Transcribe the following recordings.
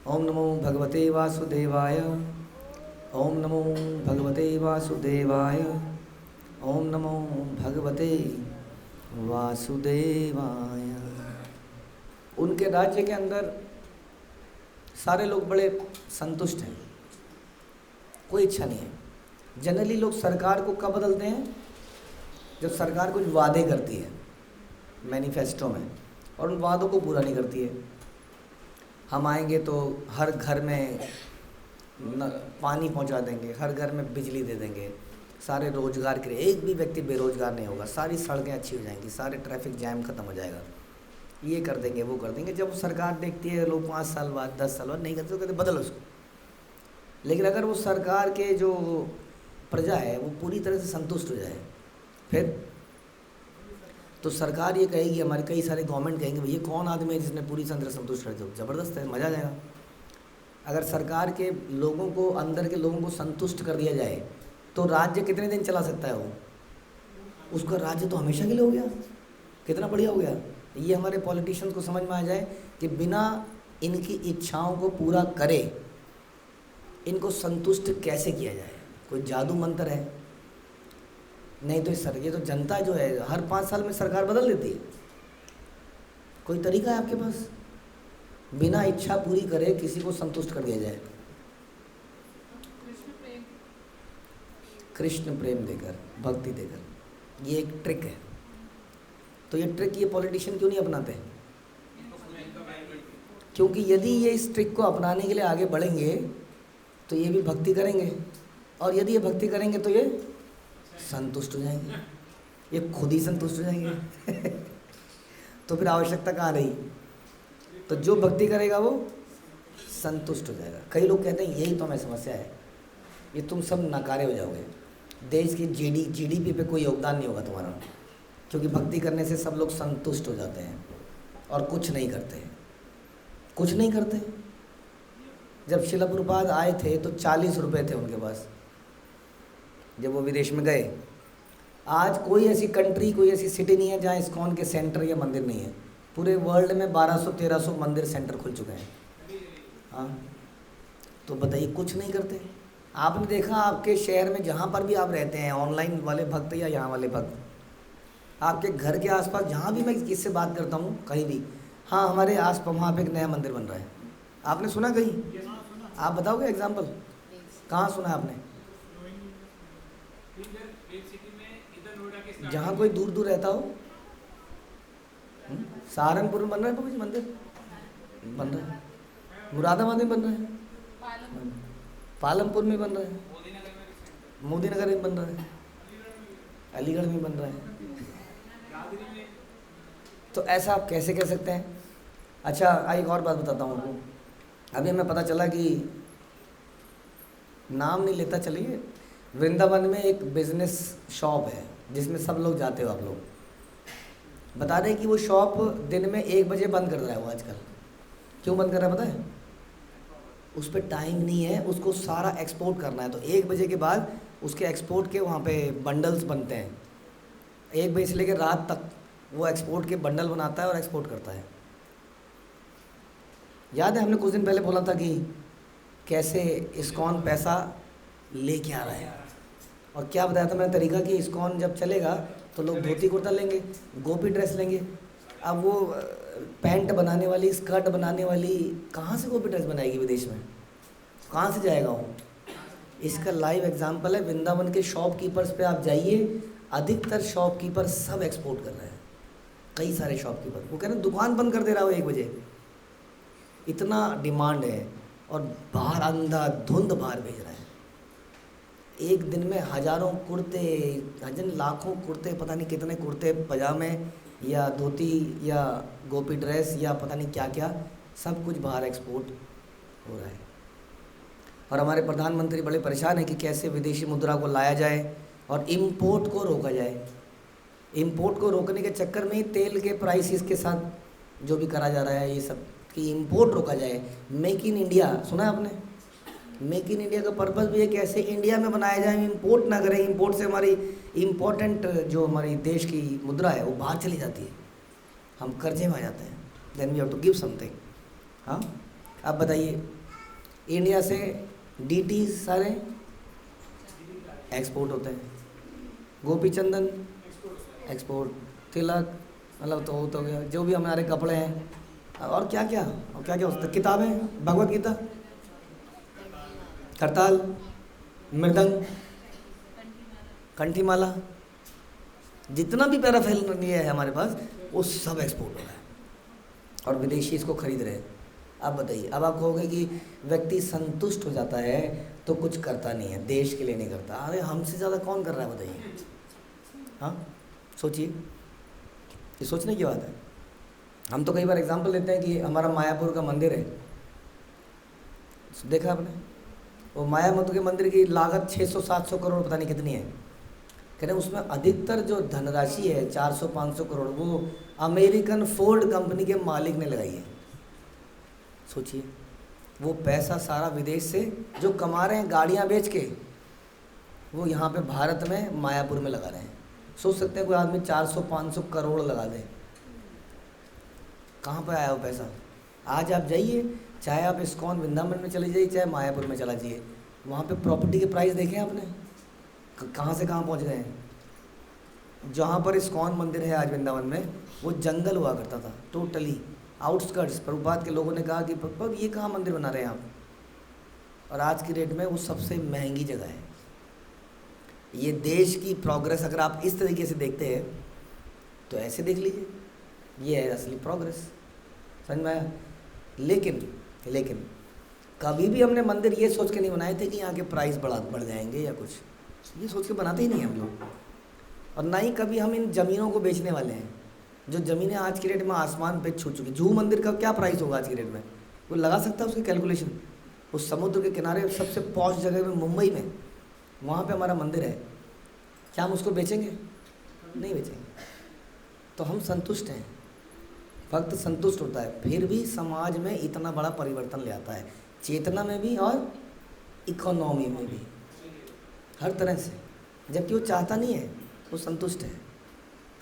ओम नमो भगवते वासुदेवाय। ओम नमो भगवते वासुदेवाय। ओम नमो भगवते वासुदेवाय। उनके राज्य के अंदर सारे लोग बड़े संतुष्ट हैं, कोई इच्छा नहीं है। जनरली लोग सरकार को कब बदलते हैं? जब सरकार कुछ वादे करती है मैनिफेस्टो में और उन वादों को पूरा नहीं करती है। हम आएंगे तो हर घर में पानी पहुंचा देंगे, हर घर में बिजली दे देंगे, सारे रोजगार के लिए एक भी व्यक्ति बेरोजगार नहीं होगा, सारी सड़कें अच्छी हो जाएंगी, सारे ट्रैफिक जैम खत्म हो जाएगा, ये कर देंगे वो कर देंगे। जब सरकार देखती है लोग 5 साल बाद 10 साल बाद नहीं करते तो कहते बदलो उसको। लेकिन अगर वो सरकार के जो प्रजा है वो पूरी तरह से संतुष्ट हो जाए, फिर तो सरकार ये कहेगी, हमारे कई सारे गवर्नमेंट कहेंगे भैया कौन आदमी है जिसने पूरी तरह संतुष्ट कर दिया, ज़बरदस्त है, मज़ा आ जाएगा। अगर सरकार के लोगों को, अंदर के लोगों को संतुष्ट कर दिया जाए तो राज्य कितने दिन चला सकता है वो? उसका राज्य तो हमेशा के लिए हो गया, कितना बढ़िया हो गया। ये हमारे पॉलिटिशियंस को समझ में आ जाए कि बिना इनकी इच्छाओं को पूरा करे इनको संतुष्ट कैसे किया जाए, कोई जादू मंत्र है? नहीं तो सर ये तो जनता जो है हर 5 साल में सरकार बदल देती है। कोई तरीका है आपके पास बिना इच्छा पूरी करे किसी को संतुष्ट कर दिया जाए? कृष्ण प्रेम देकर, भक्ति देकर, ये एक ट्रिक है। तो ये ट्रिक ये पॉलिटिशियन क्यों नहीं अपनाते? क्योंकि यदि ये इस ट्रिक को अपनाने के लिए आगे बढ़ेंगे तो ये भी भक्ति करेंगे, और यदि ये भक्ति करेंगे तो ये संतुष्ट हो जाएंगे, ये खुद ही संतुष्ट हो जाएंगे। तो फिर आवश्यकता कहाँ रही? तो जो भक्ति करेगा वो संतुष्ट हो जाएगा। कई लोग कहते हैं यही तो हमें समस्या है, ये तुम सब नकारे हो जाओगे, देश की जीडीपी पे कोई योगदान नहीं होगा तुम्हारा, क्योंकि भक्ति करने से सब लोग संतुष्ट हो जाते हैं और कुछ नहीं करते, कुछ नहीं करते। जब शिला प्रभुपाद आए थे तो 40 रुपये थे उनके पास जब वो विदेश में गए। आज कोई ऐसी कंट्री, कोई ऐसी सिटी नहीं है जहाँ इस्कॉन के सेंटर या मंदिर नहीं है। पूरे वर्ल्ड में 1200-1300 मंदिर सेंटर खुल चुके हैं। हाँ, तो बताइए कुछ नहीं करते। आपने देखा आपके शहर में जहाँ पर भी आप रहते हैं, ऑनलाइन वाले भक्त या यहाँ वाले भक्त, आपके घर के आसपास जहाँ भी मैं किससे बात करता हूँ कहीं भी, हाँ हमारे आस पास वहाँ पे एक नया मंदिर बन रहा है। आपने सुना कहीं? आप बताओगे एग्जाम्पल, कहाँ सुना आपने? जहाँ कोई दूर दूर रहता हो। सहारनपुर में बन रहा है बाबू जी मंदिर, बन रहा है, मुरादाबाद में बन रहा है, पालमपुर में बन रहा है, मोदी नगर में बन रहा है, अलीगढ़ में बन रहा है। तो ऐसा आप कैसे कह सकते हैं? अच्छा एक और बात बताता हूँ आपको। अभी हमें पता चला कि, नाम नहीं लेता चलिए, वृंदावन में एक बिजनेस शॉप है जिसमें सब लोग जाते हो आप लोग, बता रहे हैं कि वो शॉप दिन में 1 बजे बंद कर रहा है वो आजकल। क्यों बंद कर रहा है पता है? उस पर टाइम नहीं है, उसको सारा एक्सपोर्ट करना है, तो 1 बजे के बाद उसके एक्सपोर्ट के वहाँ पे बंडल्स बनते हैं। 1 बजे से लेकर रात तक वो एक्सपोर्ट के बंडल बनाता है और एक्सपोर्ट करता है। याद है हमने कुछ दिन पहले बोला था कि कैसे इस्कॉन पैसा लेके आ रहा है, और क्या बताया था मैंने तरीका कि इस्कॉन जब चलेगा तो लोग धोती कुर्ता लेंगे, गोपी ड्रेस लेंगे। अब वो पैंट बनाने वाली, स्कर्ट बनाने वाली कहाँ से गोपी ड्रेस बनाएगी विदेश में? कहाँ से जाएगा वो? इसका लाइव एग्जांपल है वृंदावन के शॉपकीपर्स पे आप जाइए, अधिकतर शॉपकीपर सब एक्सपोर्ट कर रहे हैं। कई सारे शॉपकीपर वो कह रहे हैं दुकान बंद कर दे रहा हो 1 बजे, इतना डिमांड है, और बाहर अंधाधुंध बाहर भेज रहा है। एक दिन में हजारों कुर्ते, लाखों कुर्ते, पता नहीं कितने कुर्ते पजामे या धोती या गोपी ड्रेस या पता नहीं क्या क्या, सब कुछ बाहर एक्सपोर्ट हो रहा है। और हमारे प्रधानमंत्री बड़े परेशान हैं कि कैसे विदेशी मुद्रा को लाया जाए और इम्पोर्ट को रोका जाए। इम्पोर्ट को रोकने के चक्कर में ही तेल के प्राइसेस के साथ जो भी करा जा रहा है ये सब, कि इम्पोर्ट रोका जाए। मेक इन इंडिया सुना है आपने? मेक इन इंडिया का पर्पस भी है कैसे इंडिया में बनाया जाए, इम्पोर्ट ना करें। इम्पोर्ट से हमारी इम्पोर्टेंट जो हमारी देश की मुद्रा है वो बाहर चली जाती है, हम कर्जे में आ जाते हैं, then we have to give something. हाँ, अब बताइए, इंडिया से डीटी सारे एक्सपोर्ट होते हैं, गोपी चंदन एक्सपोर्ट, तिलक मतलब तो हो गया, जो भी हमारे कपड़े हैं और क्या क्या होता है, किताबें, भगवत गीता, करताल, मृदंग, कंठीमाला, जितना भी पैराफेरनालिया है हमारे पास वो सब एक्सपोर्ट हो रहा है और विदेशी इसको खरीद रहे हैं। अब बताइए, अब आप कहोगे कि व्यक्ति संतुष्ट हो जाता है तो कुछ करता नहीं है, देश के लिए नहीं करता। अरे हमसे ज़्यादा कौन कर रहा है बताइए? हाँ सोचिए, ये सोचने की बात है। हम तो कई बार एग्जांपल लेते हैं कि हमारा मायापुर का मंदिर है, देखा आपने? वो मायापुर के मंदिर की लागत 600-700 करोड़ पता नहीं कितनी है। कह रहे उसमें अधिकतर जो धनराशि है 400-500 करोड़ वो अमेरिकन फोर्ड कंपनी के मालिक ने लगाई है। सोचिए, वो पैसा सारा विदेश से जो कमा रहे हैं गाड़ियाँ बेच के, वो यहाँ पे भारत में मायापुर में लगा रहे हैं। सोच सकते हैं कोई आदमी 400-500 करोड़ लगा दे, कहाँ पर आया वो पैसा? आज आप जाइए, चाहे आप इस्कॉन वृंदावन में चले जाइए, चाहे मायापुर में चला जाइए, वहाँ पे प्रॉपर्टी के प्राइस देखें आपने कहाँ से कहाँ पहुँच गए हैं। जहाँ पर इस्कॉन मंदिर है आज वृंदावन में, वो जंगल हुआ करता था, टोटली आउटस्कर्ट्स। प्रभुपाद के लोगों ने कहा कि प्रभु ये कहाँ मंदिर बना रहे हैं आप, और आज की डेट में वो सबसे महंगी जगह है। ये देश की प्रोग्रेस अगर आप इस तरीके से देखते हैं तो ऐसे देख लीजिए, ये है असली प्रोग्रेस, समझ में आया? लेकिन कभी भी हमने मंदिर ये सोच के नहीं बनाए थे कि यहाँ के प्राइस बढ़ जाएंगे या कुछ, ये सोच के बनाते ही नहीं हम लोग। और ना ही कभी हम इन ज़मीनों को बेचने वाले हैं। जो ज़मीनें आज की रेट में आसमान पे छू चुकी, जूहू मंदिर का क्या प्राइस होगा आज की रेट में? वो लगा सकता है उसकी कैलकुलेशन? उस समुद्र के किनारे सबसे पॉश जगह में मुंबई में, वहाँ पे हमारा मंदिर है, क्या हम उसको बेचेंगे? नहीं बेचेंगे। तो हम संतुष्ट हैं, भक्त संतुष्ट होता है, फिर भी समाज में इतना बड़ा परिवर्तन ले आता है, चेतना में भी और इकोनॉमी में भी, हर तरह से। जबकि वो चाहता नहीं है, वो संतुष्ट है।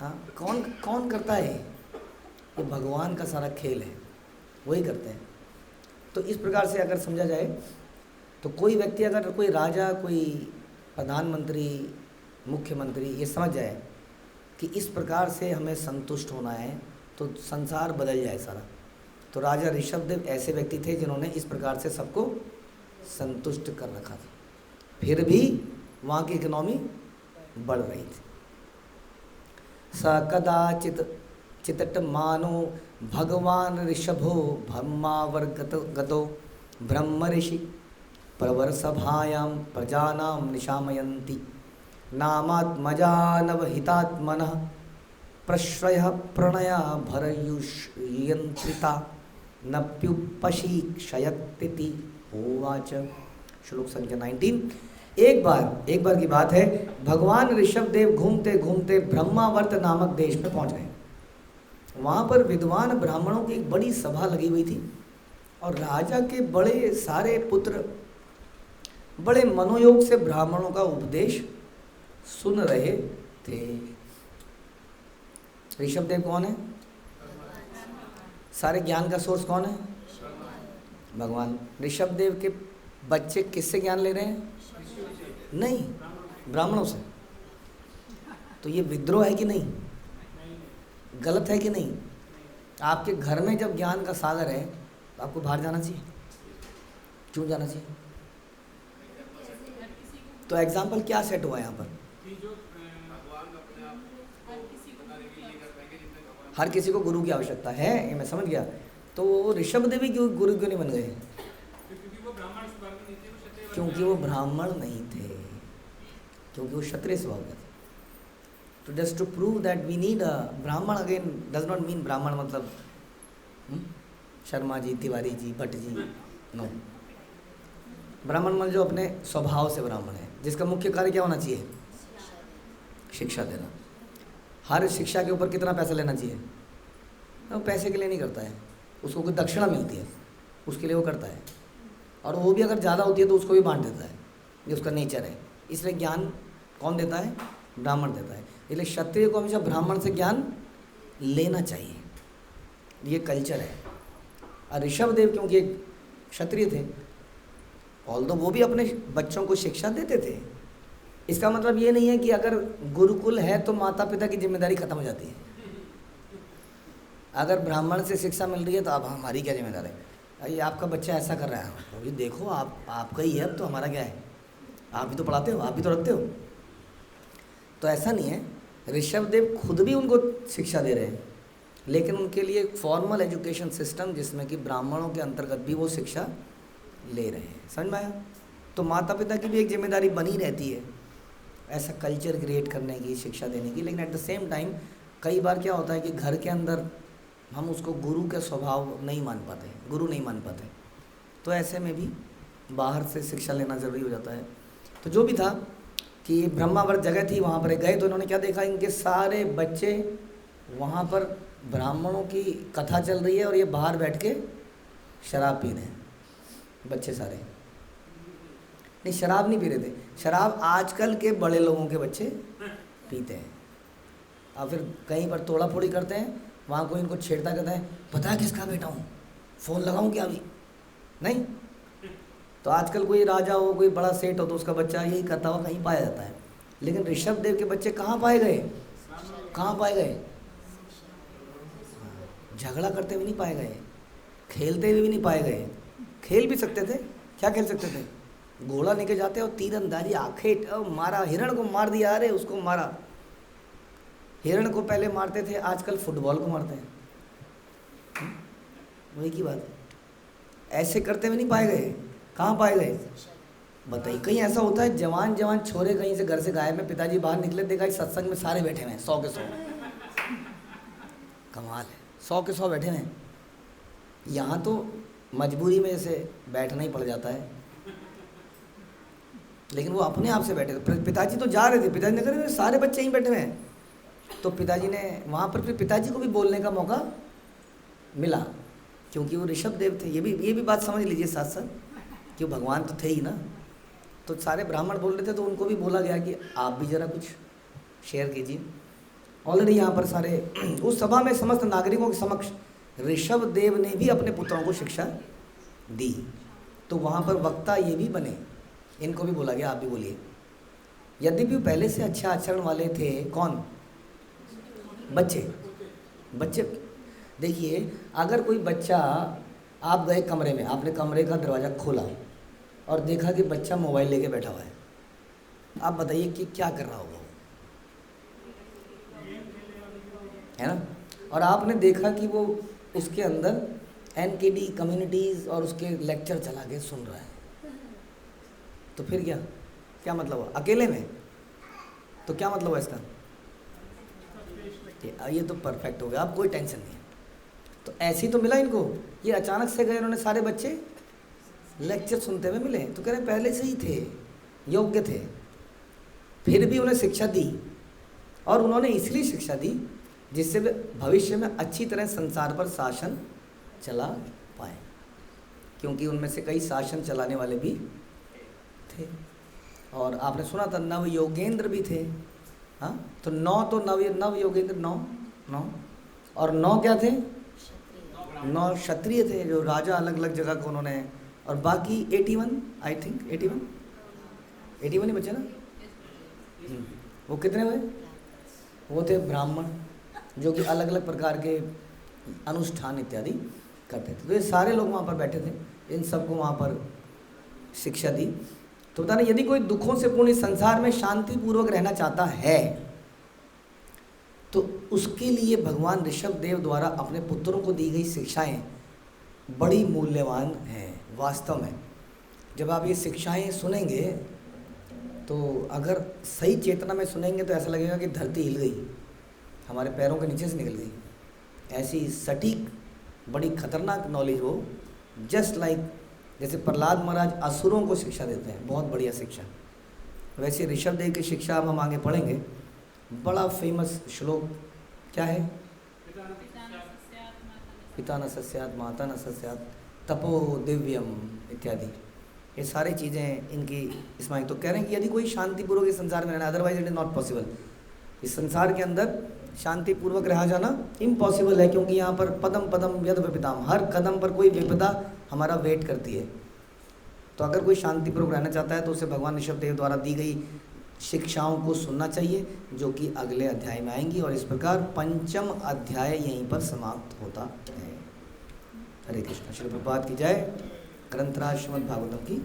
हाँ, कौन करता है? ये भगवान का सारा खेल है, वही करते हैं। तो इस प्रकार से अगर समझा जाए तो कोई व्यक्ति, अगर कोई राजा, कोई प्रधानमंत्री, मुख्यमंत्री ये समझ जाए कि इस प्रकार से हमें संतुष्ट होना है तो संसार बदल जाए सारा। तो राजा ऋषभदेव ऐसे व्यक्ति थे जिन्होंने इस प्रकार से सबको संतुष्ट कर रखा था, फिर भी वहाँ की इकोनॉमी बढ़ रही थी। स कदाचित चितट मानो भगवान ऋषभो ब्रह्मावर्गतो ब्रह्म ऋषि प्रवर सभायां प्रजानां निशामयन्ति नामात्मजानवहितात्मनः प्रश्रयः प्रणया भरयुष्यन्त्रिता नप्युपशीक्षयत्ति होवाच। श्लोक संख्या 19। एक बार की बात है, भगवान ऋषभदेव घूमते घूमते ब्रह्मावर्त नामक देश में पहुंच गए। वहाँ पर विद्वान ब्राह्मणों की एक बड़ी सभा लगी हुई थी और राजा के बड़े सारे पुत्र बड़े मनोयोग से ब्राह्मणों का उपदेश सुन रहे थे। ऋषभदेव कौन है? सारे ज्ञान का सोर्स कौन है? भगवान। ऋषभदेव के बच्चे किससे ज्ञान ले रहे हैं? नहीं, ब्राह्मणों से। तो ये विद्रोह है कि नहीं? गलत है कि नहीं? आपके घर में जब ज्ञान का सागर है तो आपको बाहर जाना चाहिए। क्यों जाना चाहिए? तो एग्जाम्पल क्या सेट हुआ यहाँ पर? हर किसी को गुरु की आवश्यकता है, ये मैं समझ गया। तो ऋषभदेव क्यों गुरु क्यों नहीं बन गए? क्योंकि वो ब्राह्मण नहीं थे, क्योंकि वो क्षत्रिय स्वभाव के थे। तो just to prove that we need a Brahmin, again does not mean Brahmin मतलब शर्मा जी, तिवारी जी, भट्ट जी, नो। ब्राह्मण मतलब जो अपने स्वभाव से ब्राह्मण है, जिसका मुख्य कार्य क्या होना चाहिए? शिक्षा देना। हर शिक्षा के ऊपर कितना पैसा लेना चाहिए? वो पैसे के लिए नहीं करता है, उसको कोई दक्षिणा मिलती है उसके लिए वो करता है, और वो भी अगर ज़्यादा होती है तो उसको भी बांट देता है, ये उसका नेचर है। इसलिए ज्ञान कौन देता है? ब्राह्मण देता है। इसलिए क्षत्रिय को हमेशा ब्राह्मण से ज्ञान लेना चाहिए, ये कल्चर है। और ऋषभदेव क्योंकि एक क्षत्रिय थे, ऑल्दो वो भी अपने बच्चों को शिक्षा देते थे। इसका मतलब ये नहीं है कि अगर गुरुकुल है तो माता पिता की जिम्मेदारी खत्म हो जाती है। अगर ब्राह्मण से शिक्षा मिल रही है तो अब हमारी क्या जिम्मेदारी है? ये आपका बच्चा ऐसा कर रहा है, अभी देखो आपका ही है, अब तो हमारा क्या है, आप भी तो पढ़ाते हो, आप भी तो रखते हो। तो ऐसा नहीं है, ऋषभदेव खुद भी उनको शिक्षा दे रहे हैं, लेकिन उनके लिए एक फॉर्मल एजुकेशन सिस्टम जिसमें कि ब्राह्मणों के अंतर्गत भी वो शिक्षा ले रहे हैं। समझ में आया? तो माता पिता की भी एक जिम्मेदारी बनी रहती है ऐसा कल्चर क्रिएट करने की, शिक्षा देने की। लेकिन एट द सेम टाइम कई बार क्या होता है कि घर के अंदर हम उसको गुरु का स्वभाव नहीं मान पाते, गुरु नहीं मान पाते, तो ऐसे में भी बाहर से शिक्षा लेना ज़रूरी हो जाता है। तो जो भी था कि ब्रह्मावर्त जगह थी, वहाँ पर गए तो इन्होंने क्या देखा, इनके सारे बच्चे वहाँ पर ब्राह्मणों की कथा चल रही है और ये बाहर बैठ के शराब पी रहे हैं। बच्चे सारे नहीं, शराब नहीं पी रहे थे, शराब आजकल के बड़े लोगों के बच्चे पीते हैं। और फिर कहीं पर तोड़ा फोड़ी करते हैं, वहाँ कोई इनको छेड़ता कहता है पता है किसका बेटा हूँ, फ़ोन लगाऊँ क्या अभी? नहीं। तो आजकल कोई राजा हो, कोई बड़ा सेठ हो तो उसका बच्चा यही करता हुआ कहीं पाया जाता है। लेकिन ऋषभदेव के बच्चे कहाँ पाए गए? कहाँ पाए गए? झगड़ा करते हुए नहीं पाए गए, खेलते हुए भी नहीं पाए गए। खेल भी सकते थे, क्या खेल सकते थे? घोड़ा लेके जाते और तीरंदाजी, आंखें मारा, हिरण को मार दिया, अरे उसको मारा। हिरण को पहले मारते थे, आजकल फुटबॉल को मारते हैं। वही की बात है, ऐसे करते हुए नहीं पाए गए। कहाँ पाए गए बताइए? कहीं ऐसा होता है जवान जवान छोरे कहीं से घर से गायब में, पिताजी बाहर निकले, देखा इस सत्संग में सारे बैठे हुए हैं, 100 के 100। कमाल है, 100 के 100 बैठे हुए हैं। यहाँ तो मजबूरी में जैसे बैठना ही पड़ जाता है, लेकिन वो अपने आप से बैठे थे। पिताजी तो जा रहे थे, पिताजी ने कहा सारे बच्चे ही बैठे हुए हैं, तो पिताजी ने वहाँ पर फिर पिताजी को भी बोलने का मौका मिला, क्योंकि वो ऋषभदेव थे। ये भी बात समझ लीजिए साथ साथ, कि भगवान तो थे ही ना। तो सारे ब्राह्मण बोल रहे थे, तो उनको भी बोला गया कि आप भी ज़रा कुछ शेयर कीजिए। ऑलरेडी यहाँ पर सारे उस सभा में समस्त नागरिकों के समक्ष ऋषभदेव ने भी अपने पुत्रों को शिक्षा दी। तो वहाँ पर वक्ता ये भी बने, इनको भी बोला गया आप भी बोलिए। यद्यपि पहले से अच्छा आचरण वाले थे, कौन? बच्चे। देखिए, अगर कोई बच्चा, आप गए कमरे में, आपने कमरे का दरवाज़ा खोला और देखा कि बच्चा मोबाइल लेके बैठा हुआ है, आप बताइए कि क्या कर रहा होगा वो, है ना? और आपने देखा कि वो उसके अंदर NKD कम्युनिटीज़ और उसके लेक्चर चला के सुन रहा है, तो फिर क्या मतलब हुआ? अकेले में तो क्या मतलब हुआ इसका? ये तो परफेक्ट हो गया, अब कोई टेंशन नहीं है। तो ऐसे ही तो मिला इनको, ये अचानक से गए, उन्होंने सारे बच्चे लेक्चर सुनते हुए मिले, तो कह रहे पहले से ही थे, योग्य थे, फिर भी उन्हें शिक्षा दी। और उन्होंने इसलिए शिक्षा दी जिससे वे भविष्य में अच्छी तरह संसार पर शासन चला पाए, क्योंकि उनमें से कई शासन चलाने वाले भी थे। और आपने सुना था नव योगेंद्र भी थे। हाँ, तो 9 तो नव योगेंद्र 9 और 9 क्या थे? 9 क्षत्रिय थे, जो राजा अलग अलग जगह को उन्होंने, और बाकी 81 आई थिंक 81 ही बचे ना। वो कितने हुए? वो थे ब्राह्मण, जो कि अलग अलग प्रकार के अनुष्ठान इत्यादि करते थे। तो ये सारे लोग वहाँ पर बैठे थे, इन सबको वहाँ पर शिक्षा दी। तो बताना, यदि कोई दुखों से पूर्ण इस संसार में शांतिपूर्वक रहना चाहता है तो उसके लिए भगवान ऋषभदेव द्वारा अपने पुत्रों को दी गई शिक्षाएं बड़ी मूल्यवान हैं। वास्तव में जब आप ये शिक्षाएं सुनेंगे तो अगर सही चेतना में सुनेंगे तो ऐसा लगेगा कि धरती हिल गई, हमारे पैरों के नीचे से निकल गई। ऐसी सटीक बड़ी खतरनाक नॉलेज हो, जस्ट लाइक जैसे प्रहलाद महाराज असुरों को शिक्षा देते हैं, बहुत बढ़िया शिक्षा। वैसे ऋषभदेव की शिक्षा अब हम आगे पढ़ेंगे। बड़ा फेमस श्लोक क्या है? पिता न सस्यात् माता न सस्यात् तपो दिव्यम इत्यादि, ये सारी चीज़ें इनकी इसमें। तो कह रहे हैं कि यदि कोई शांतिपूर्वक इस संसार में रहना, otherwise it is not possible. इस संसार के अंदर शांतिपूर्वक रहा जाना इम्पॉसिबल है, क्योंकि यहाँ पर पदम पदम यद विपदाम, हर कदम पर कोई विपदा हमारा वेट करती है। तो अगर कोई शांतिपूर्वक रहना चाहता है तो उसे भगवान ऋषभ देव द्वारा दी गई शिक्षाओं को सुनना चाहिए, जो कि अगले अध्याय में आएंगी। और इस प्रकार 5वां अध्याय यहीं पर समाप्त होता है। हरे कृष्ण। श्री प्रभुपाद की जय। ग्रंथराज श्रीमद् भागवतम की